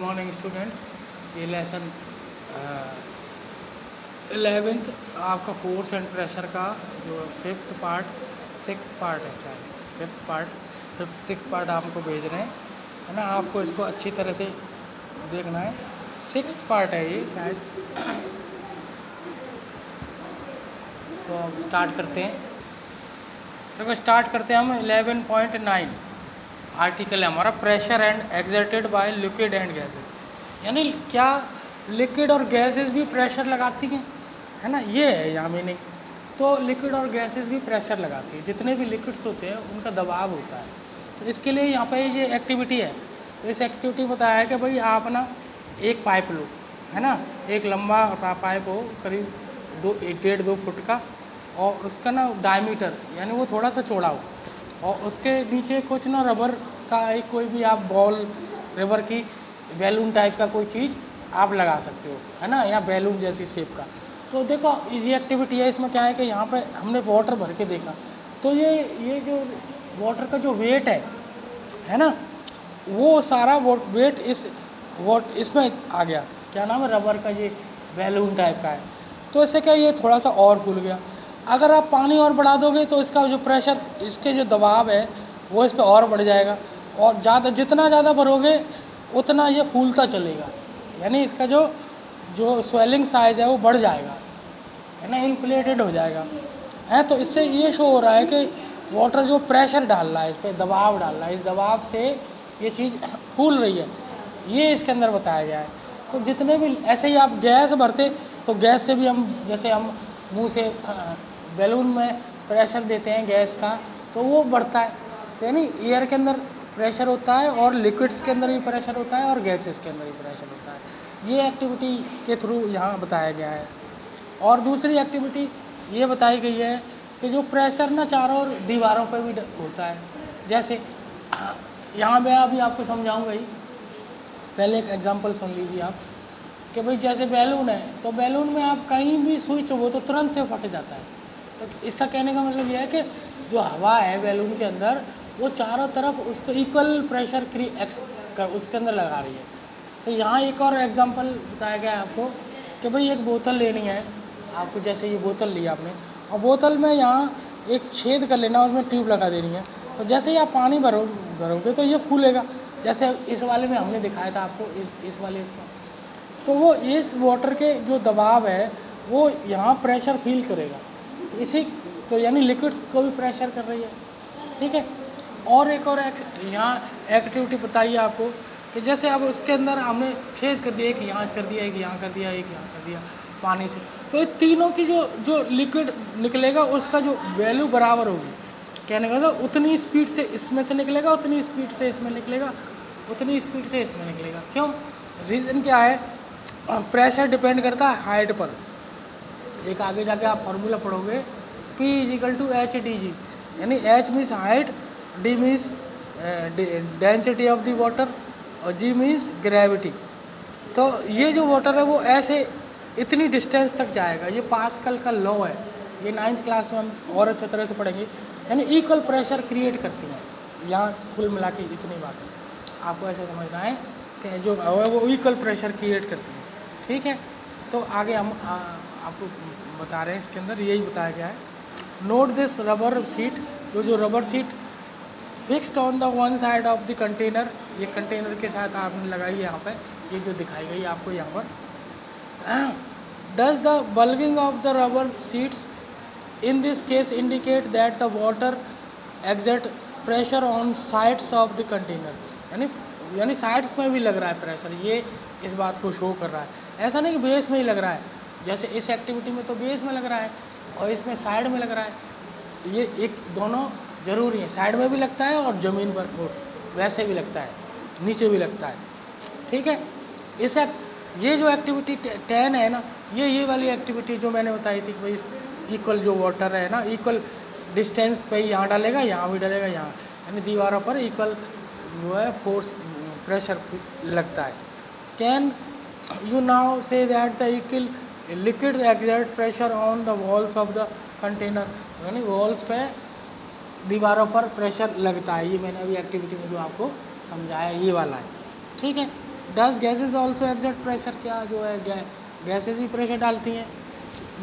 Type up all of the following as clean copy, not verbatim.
Morning students. ये lesson 11th आपका force and pressure का जो 5th पार्ट 6th पार्ट है, शायद 5th पार्ट आपको भेज रहे हैं, है ना। आपको इसको अच्छी तरह से देखना है। 6th पार्ट है ये शायद। तो अब स्टार्ट करते हैं। देखो स्टार्ट करते हैं हम 11.9। आर्टिकल है हमारा pressure and exerted by liquid and gases. यानी क्या लिक्विड और गैसेज भी प्रेशर लगाती हैं, है ना। ये है यहाँ मीनिंग। तो लिक्विड और गैसेज भी प्रेशर लगाती है। जितने भी लिक्विड्स होते हैं उनका दबाव होता है। तो इसके लिए यहाँ पे ये एक्टिविटी है। तो इस एक्टिविटी बताया है कि भाई आप ना एक पाइप लो, है ना। एक लंबा पाइप हो करीब 1.5-2 फुट का, और उसका ना डायमीटर यानी वो थोड़ा सा चौड़ा हो, और उसके नीचे कुछ ना रबर का एक कोई भी आप बॉल, रबर की बैलून टाइप का कोई चीज़ आप लगा सकते हो, है ना, या बैलून जैसी शेप का। तो देखो ये एक्टिविटी है। इसमें क्या है कि यहाँ पे हमने वाटर भर के देखा, तो ये जो वाटर का जो वेट है ना, वो सारा वेट इसमें आ गया। क्या नाम है, रबर का ये बैलून टाइप का है। तो इससे क्या ये थोड़ा सा और फूल गया। अगर आप पानी और बढ़ा दोगे तो इसका जो प्रेशर, इसके जो दबाव है वो इस पर और बढ़ जाएगा, और जितना ज़्यादा भरोगे उतना ये फूलता चलेगा। यानी इसका जो स्वेलिंग साइज है वो बढ़ जाएगा, है ना, इन्फ्लेटेड हो जाएगा, है। तो इससे ये शो हो रहा है कि वाटर जो प्रेशर डाल रहा है, इस पर दबाव डाल रहा है, इस दबाव से ये चीज़ फूल रही है, ये इसके अंदर बताया गया है। तो जितने भी ऐसे ही आप गैस भरते, तो गैस से भी हम जैसे हम मुंह से बैलून में प्रेशर देते हैं गैस का, तो वो बढ़ता है। तो यानी एयर के अंदर प्रेशर होता है, और लिक्विड्स के अंदर भी प्रेशर होता है, और गैसेस के अंदर भी प्रेशर होता है। ये एक्टिविटी के थ्रू यहाँ बताया गया है। और दूसरी एक्टिविटी ये बताई गई है कि जो प्रेशर ना चारों ओर दीवारों पर भी होता है। जैसे यहाँ मैं अभी आपको समझाऊंगा ही। पहले एक एग्जांपल सुन लीजिए आप कि भाई जैसे बैलून है, तो बैलून में आप कहीं भी स्विच चुभो तो तुरंत से फट जाता है। तो इसका कहने का मतलब यह है कि जो हवा है बैलून के अंदर, वो चारों तरफ उसको इक्वल प्रेशर उसके अंदर लगा रही है। तो यहाँ एक और एग्जांपल बताया गया है आपको कि भाई एक बोतल लेनी है आपको। जैसे ये बोतल ली आपने, और बोतल में यहाँ एक छेद कर लेना, उसमें ट्यूब लगा देनी है। तो जैसे ही आप पानी भरोगे तो ये फूलेगा। जैसे इस वाले में हमने दिखाया था आपको, इस वाले इसमें। तो वो इस वाटर के जो दबाव है वो यहाँ प्रेशर फील करेगा। तो यानी लिक्विड्स को भी प्रेशर कर रही है, ठीक है। और एक और यहाँ एक्टिविटी बताइए आपको कि जैसे अब उसके अंदर हमने छेद कर दिया, एक यहाँ कर दिया, एक यहाँ कर दिया, एक यहाँ कर दिया पानी से। तो ये तीनों की जो लिक्विड निकलेगा उसका जो वैल्यू बराबर होगी। कहने का मतलब उतनी स्पीड से इसमें से निकलेगा, उतनी स्पीड से इसमें निकलेगा, उतनी स्पीड से इसमें निकलेगा। क्यों? रीज़न क्या है? प्रेशर डिपेंड करता है हाइट पर। एक आगे जाके आप फॉर्मूला पढ़ोगे, P = H/dg, यानी H means height, D means density of the water, और G मीन्स ग्रेविटी। तो ये जो वाटर है वो ऐसे इतनी डिस्टेंस तक जाएगा। ये पास्कल का लॉ है, ये 9th क्लास में हम और अच्छी तरह से पढ़ेंगे। यानी इक्वल प्रेशर क्रिएट करती हैं। यहाँ कुल मिला के इतनी बात है, आपको ऐसे समझना है कि जो है वो इक्वल प्रेशर क्रिएट करती है, ठीक है। तो आगे हम आपको बता रहे हैं, इसके अंदर यही बताया गया है। नोट दिस रबर सीट, जो rubber seat fixed on the one side of the container, ये कंटेनर के साथ आपने लगाई है यहाँ पे, ये जो दिखाई गई आपको यहाँ पर। Does the bulging of the rubber seats in this case indicate that the water exert pressure on sides of the container. यानी साइड्स में भी लग रहा है प्रेशर, ये इस बात को शो कर रहा है। ऐसा नहीं कि बेस में ही लग रहा है। जैसे इस एक्टिविटी में तो बेस में लग रहा है, और इसमें साइड में लग रहा है। ये एक दोनों ज़रूरी है, साइड में भी लगता है और ज़मीन पर वैसे भी लगता है, नीचे भी लगता है, ठीक है। ये जो एक्टिविटी 10 है ना, ये वाली एक्टिविटी जो मैंने बताई थी कि भाई इक्वल जो वाटर है ना, इक्वल डिस्टेंस पे यहाँ डालेगा, यहाँ भी डालेगा, यहाँ, यानी दीवारों पर इक्वल जो है फोर्स प्रेशर लगता है। Can you now say that the equal liquid exert pressure on the walls of the container, यानी वॉल्स पे दीवारों पर प्रेशर लगता है। ये मैंने अभी एक्टिविटी में जो आपको समझाया ये वाला है, ठीक है। Does gases also exert pressure, क्या जो है गैसेज भी प्रेशर डालती हैं?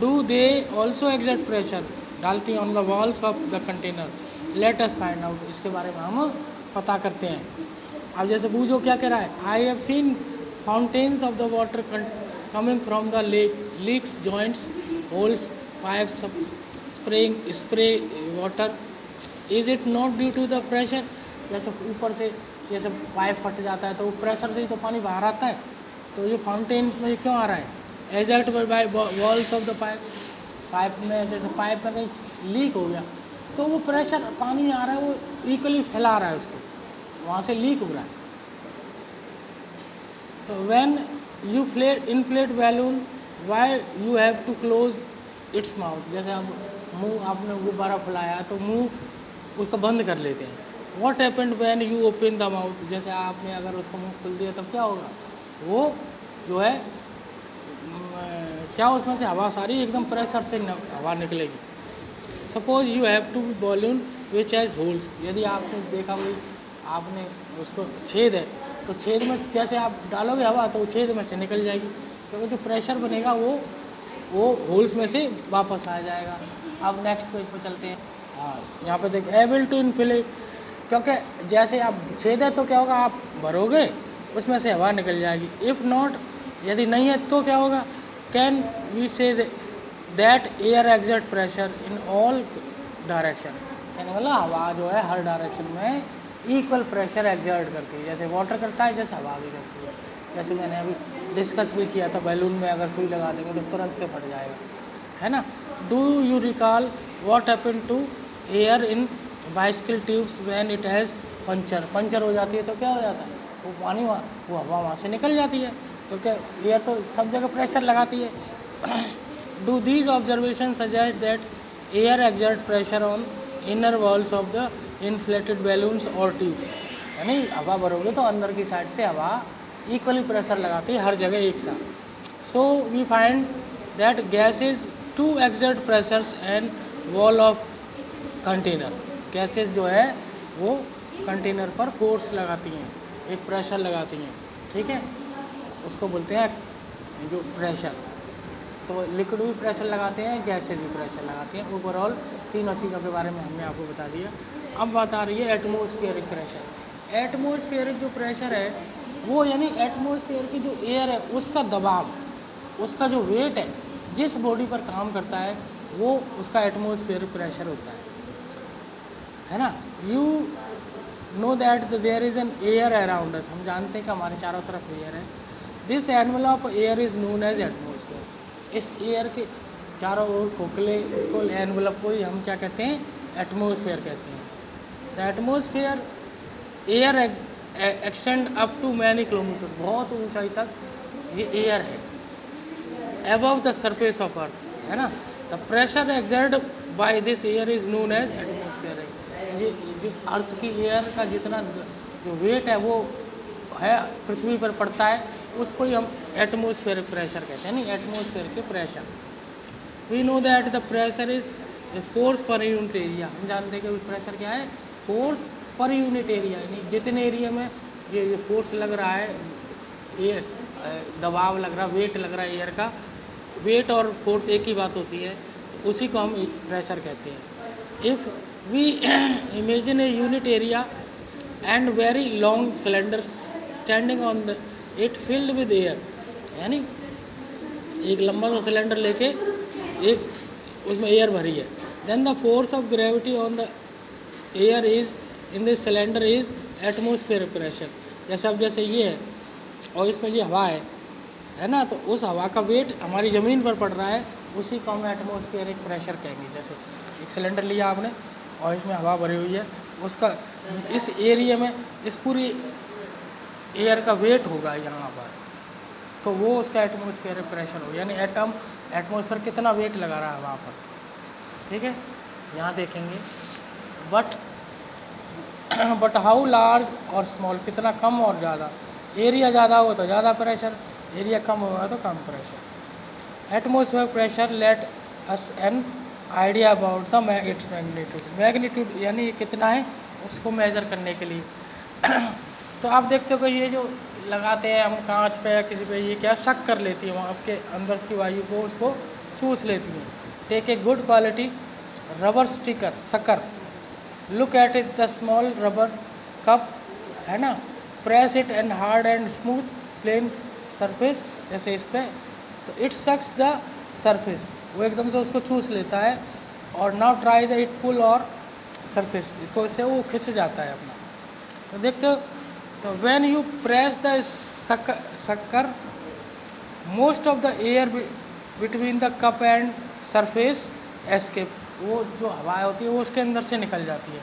Do they also exert pressure, डालती हैं on the walls of the container. Let us find out, इसके बारे में हम पता करते हैं। अब जैसे बूझो क्या कह रहा है, I have seen fountains of the water coming from the leaks joints holes pipes spraying spray water, is it not due to the pressure? जैसे ऊपर से जैसे पाइप फट जाता है तो वो प्रेशर से ही तो पानी बाहर आता है, तो ये फाउंटेन्स में क्यों आ रहा है? Exert by walls of the pipe में, जैसे पाइप में कहीं लीक हो गया तो वो प्रेशर पानी आ रहा है, वो इक्वली फैला रहा है उसको, वहाँ से लीक हो रहा है। तो when you inflate balloon why you have to close its mouth, जैसे अब मुंह आपने गुब्बारा फुलाया तो मुंह उसको बंद कर लेते हैं। What happened when you open the mouth, जैसे आपने अगर उसका मुंह खोल दिया तब क्या होगा? वो जो है क्या उसमें से हवा सारी एकदम प्रेशर से हवा निकलेगी। Suppose you have two balloon which has holes, यदि आपने देखा भाई आपने उसको छेद है तो छेद में जैसे आप डालोगे हवा तो वो छेद में से निकल जाएगी, क्योंकि जो प्रेशर बनेगा वो होल्स में से वापस आ जाएगा। अब नेक्स्ट पेज पर चलते हैं। हाँ, यहाँ पे देख एबल टू इन्फ्लेट, क्योंकि जैसे आप छेद है तो क्या होगा, आप भरोगे उसमें से हवा निकल जाएगी। इफ़ नॉट, यदि नहीं है तो क्या होगा? Can we say that air exert pressure in all direction, यानी मतलब हवा जो है हर डायरेक्शन में इक्वल प्रेशर एग्जर्ट करती है, जैसे वाटर करता है जैसे हवा भी करती है। जैसे मैंने अभी डिस्कस भी किया था, बैलून में अगर सुई लगा देंगे तो तुरंत से फट जाएगा, है ना। Do you recall what happened to air in bicycle tubes when it has puncture हो जाती है तो क्या हो जाता है? वो पानी वो हवा वहाँ से निकल जाती है, क्योंकि एयर तो सब जगह प्रेशर लगाती है। Do these observation suggest that air exert pressure on inner walls of the inflated balloons और ट्यूब्स, यानी हवा भरोगे तो अंदर की साइड से हवा इक्वली प्रेशर लगाती है हर जगह एक साथ। So we find that gases to exert pressures and wall of container, gases जो है वो कंटेनर पर फोर्स लगाती हैं, एक प्रेशर लगाती हैं, ठीक है, उसको बोलते हैं जो प्रेशर। तो लिक्विड भी प्रेशर लगाते हैं, गैसेज भी प्रेशर लगाते हैं। ओवरऑल तीनों चीज़ों के बारे में हमने आपको बता दिया। अब बात आ रही है एटमॉस्फेरिक प्रेशर। एटमॉस्फेरिक जो प्रेशर है वो यानी एटमॉस्फेयर की जो एयर है उसका दबाव, उसका जो वेट है, जिस बॉडी पर काम करता है वो उसका एटमॉस्फेरिक प्रेशर होता है ना। You know that there is an air around us, हम जानते हैं कि हमारे चारों तरफ एयर है। This envelope air is known as atmosphere, इस एयर के चारों ओर खोखले इसको एनवलप को ही हम क्या कहते हैं? एटमॉस्फेयर कहते हैं। The atmosphere air extend up to many kilometre, बहुत ऊंचाई तक ये एयर है, above the surface of earth, है ना। The pressure exert by this air is known as atmosphere है। ये जो अर्थ की एयर का जितना जो वेट है वो है पृथ्वी पर पड़ता है, उसको ही हम एटमॉस्फेरिक प्रेशर कहते हैं, नहीं एटमॉस्फेयर के pressure. We know that the pressure is force per unit area, हम जानते हैं कि प्रेशर क्या है? फोर्स पर यूनिट एरिया, यानी जितने एरिया में ये फोर्स लग रहा है, एयर दबाव लग रहा, वेट लग रहा है एयर का, वेट और फोर्स एक ही बात होती है, तो उसी को हम प्रेशर कहते हैं। If we imagine a unit area and very long cylinder standing on the it filled with air, यानी एक लंबा सा सिलेंडर लेके एक उसमें एयर भरी है, then the force of gravity on the air is in this cylinder is atmospheric pressure. जैसे अब जैसे ये है और इसमें ये हवा है ना, तो उस हवा का वेट हमारी ज़मीन पर पड़ रहा है, उसी को हम एटमॉस्फेरिक प्रेशर कहेंगे। जैसे एक सिलेंडर लिया आपने और इसमें हवा भरी हुई है, उसका इस एरिया में इस पूरी एयर का वेट होगा यहाँ पर, तो वो उसका एटमॉस्फेरिक प्रेशर होगा, यानी एटमॉस्फेयर कितना वेट लगा रहा है वहाँ पर, ठीक है। यहाँ देखेंगे बट हाउ लार्ज और स्मॉल, कितना कम और ज़्यादा, एरिया ज़्यादा होगा तो ज़्यादा प्रेशर, एरिया कम होगा तो कम pressure. Atmosphere pressure let us an idea about the its magnitude, magnitude यानी कितना है उसको मेज़र करने के लिए तो आप देखते हो कि ये जो लगाते हैं हम कांच पे या किसी पे, ये क्या शक कर लेती है, वहाँ उसके अंदर की वायु को उसको चूस लेती है। Take a good quality rubber sticker sucker, look at it the small rubber cup, है ना, press it and hard and smooth plane surface, जैसे इस पे, तो इट सक्स द सरफेस, वो एकदम से उसको चूस लेता है। और now try the it pull और सरफेस, तो इससे वो खिंच जाता है अपना। तो देखते हो, तो व्हेन यू प्रेस द शक्कर, most of the air between the cup and surface escape, वो जो हवा होती है वो उसके अंदर से निकल जाती है।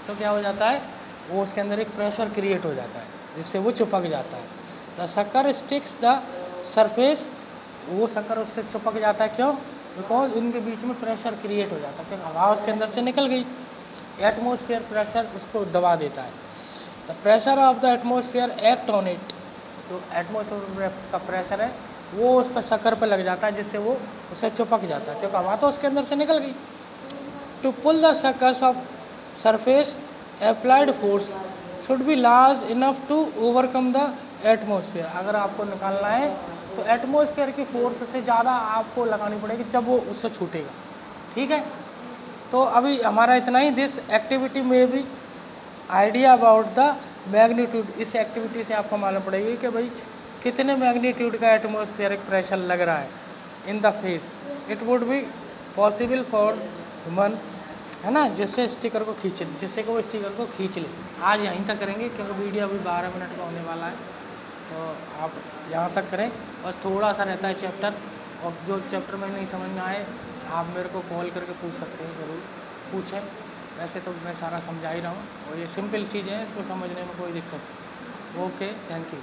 तो क्या हो जाता है, वो उसके अंदर एक प्रेशर क्रिएट हो जाता है जिससे वो चिपक जाता है। द शक्कर स्टिक्स द सरफेस, वो शक्कर उससे चिपक जाता है, क्यों? बिकॉज इनके बीच में प्रेशर क्रिएट हो जाता है, क्योंकि हवा उसके अंदर से निकल गई, एटमोसफियर प्रेशर उसको दबा देता है। The pressure of the atmosphere act on it, तो एटमोसफियर का प्रेशर है वो उस पर शक्कर पर लग जाता है, जिससे वो उससे चिपक जाता है, क्योंकि हवा तो उसके अंदर से निकल गई। To pull the suckers off surface, applied force should be large enough to overcome the atmosphere, अगर आपको निकालना है तो एटमोसफियर की फोर्स से ज़्यादा आपको लगानी पड़ेगी जब वो उससे छूटेगा। ठीक है, तो अभी हमारा इतना ही। दिस एक्टिविटी में भी आइडिया अबाउट द मैग्नीट्यूड, इस एक्टिविटी से आपको मालूम पड़ेगी कि भाई कितने मैग्नीट्यूड का एटमॉस्फेरिक प्रेशर लग रहा है in the face. It would be possible for human, है ना, जिससे स्टिकर को खींच ले, जिससे कि वो स्टिकर को खींच ले। आज यहीं तक करेंगे क्योंकि वीडियो अभी 12 मिनट का होने वाला है, तो आप यहाँ तक करें। बस थोड़ा सा रहता है चैप्टर, और जो चैप्टर में नहीं समझ में आए आप मेरे को कॉल करके पूछ सकते हैं, ज़रूर पूछें। वैसे तो मैं सारा समझा ही रहा हूँ, और ये सिंपल चीज़ें हैं, इसको समझने में कोई दिक्कत नहीं। Okay, thank you.